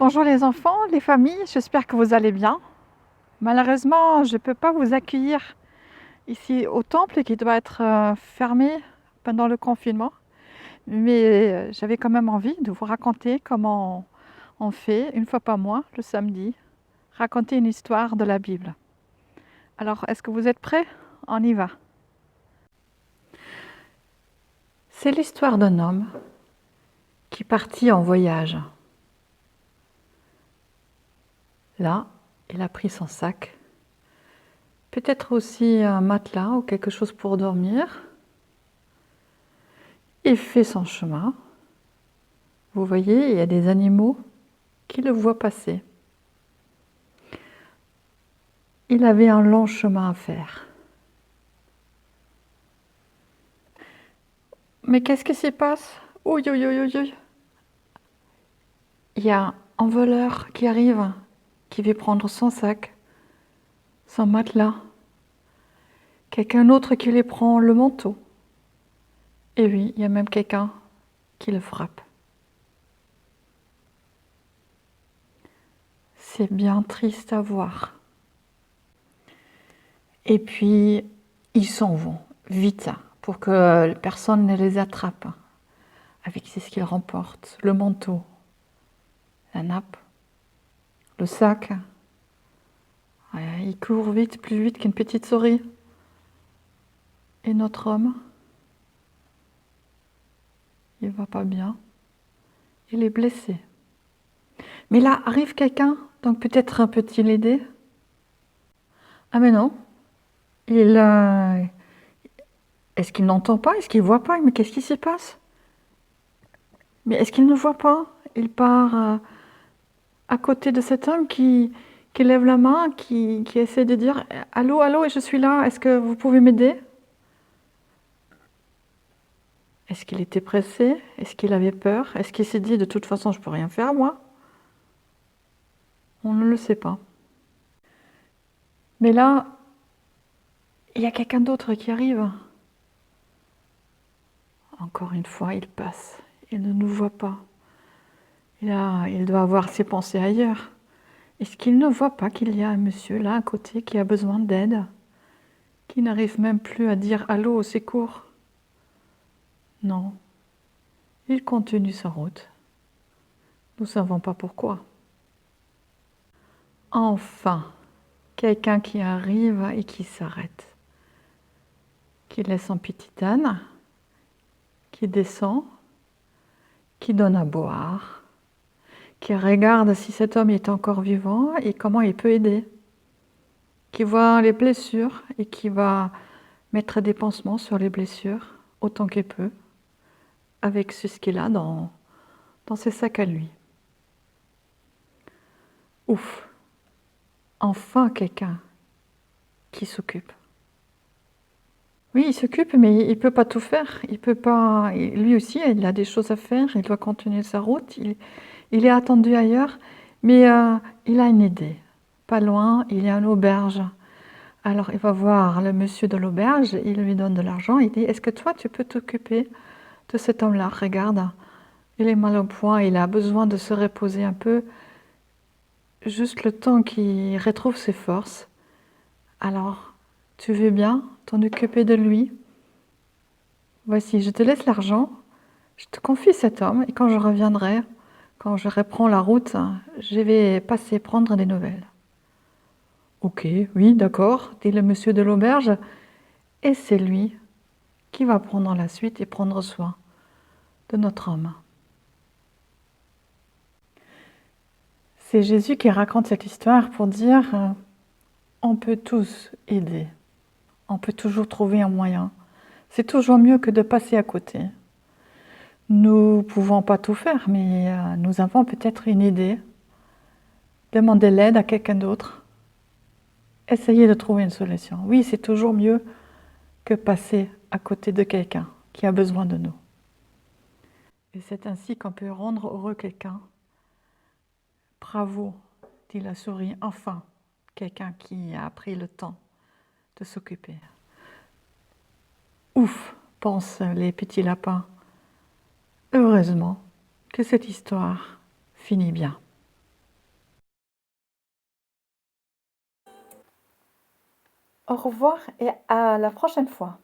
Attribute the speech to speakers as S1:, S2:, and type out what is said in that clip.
S1: Bonjour les enfants, les familles, j'espère que vous allez bien. Malheureusement, je ne peux pas vous accueillir ici au temple qui doit être fermé pendant le confinement, mais j'avais quand même envie de vous raconter comment on fait une fois par mois, le samedi, raconter une histoire de la Bible. Alors, est-ce que vous êtes prêts? On y va. C'est l'histoire d'un homme qui partit en voyage. Là, il a pris son sac, peut-être aussi un matelas ou quelque chose pour dormir. Il fait son chemin. Vous voyez, il y a des animaux qui le voient passer. Il avait un long chemin à faire. Mais qu'est-ce qui s'y passe? Oui, oui, oui, oui. Il y a un voleur qui arrive, qui veut prendre son sac, son matelas. Quelqu'un d'autre qui lui prend le manteau. Et oui, il y a même quelqu'un qui le frappe. C'est bien triste à voir. Et puis, ils s'en vont vite pour que personne ne les attrape avec ce qu'ils remportent, le manteau, la nappe, le sac. Il court vite, plus vite qu'une petite souris. Et notre homme, il va pas bien. Il est blessé. Mais là arrive quelqu'un, donc peut-être peut-il l'aider. Ah mais non, il, est-ce qu'il n'entend pas? Est-ce qu'il ne voit pas? Mais qu'est-ce qui se passe? Mais est-ce qu'il ne voit pas? Il part à côté de cet homme qui lève la main, qui essaie de dire allô, allô, je suis là, est-ce que vous pouvez m'aider? Est-ce qu'il était pressé? Est-ce qu'il avait peur? Est-ce qu'il s'est dit de toute façon je ne peux rien faire moi? On ne le sait pas. Mais là, il y a quelqu'un d'autre qui arrive. Encore une fois, il passe. Il ne nous voit pas. Il doit avoir ses pensées ailleurs. Est-ce qu'il ne voit pas qu'il y a un monsieur là à côté qui a besoin d'aide, qui n'arrive même plus à dire allô au secours? Non. Il continue sa route. Nous ne savons pas pourquoi. Enfin, quelqu'un qui arrive et qui s'arrête, qui laisse son petit âne, qui descend, qui donne à boire, qui regarde si cet homme est encore vivant et comment il peut aider, qui voit les blessures et qui va mettre des pansements sur les blessures autant qu'il peut, avec ce qu'il a dans ses sacs à lui. Ouf, enfin quelqu'un qui s'occupe. Oui, il s'occupe, mais il ne peut pas tout faire. Il peut pas. Lui aussi, il a des choses à faire. Il doit continuer sa route. Il est attendu ailleurs, mais il a une idée. Pas loin, il y a une auberge. Alors, il va voir le monsieur de l'auberge. Il lui donne de l'argent. Il dit: est-ce que toi, tu peux t'occuper de cet homme-là? Regarde, il est mal au point. Il a besoin de se reposer un peu, juste le temps qu'il retrouve ses forces. Alors, tu veux bien t'en occuper de lui? Voici, je te laisse l'argent, je te confie cet homme, et quand je reviendrai, quand je reprends la route, je vais passer prendre des nouvelles. Ok, oui, d'accord, dit le monsieur de l'auberge, et c'est lui qui va prendre la suite et prendre soin de notre homme. C'est Jésus qui raconte cette histoire pour dire on peut tous aider, on peut toujours trouver un moyen. C'est toujours mieux que de passer à côté. Nous ne pouvons pas tout faire, mais nous avons peut-être une idée. Demandez l'aide à quelqu'un d'autre. Essayez de trouver une solution. Oui, c'est toujours mieux que passer à côté de quelqu'un qui a besoin de nous. Et c'est ainsi qu'on peut rendre heureux quelqu'un. Bravo, dit la souris, enfin, quelqu'un qui a pris le temps de s'occuper. Ouf, pensent les petits lapins. Heureusement que cette histoire finit bien. Au revoir et à la prochaine fois.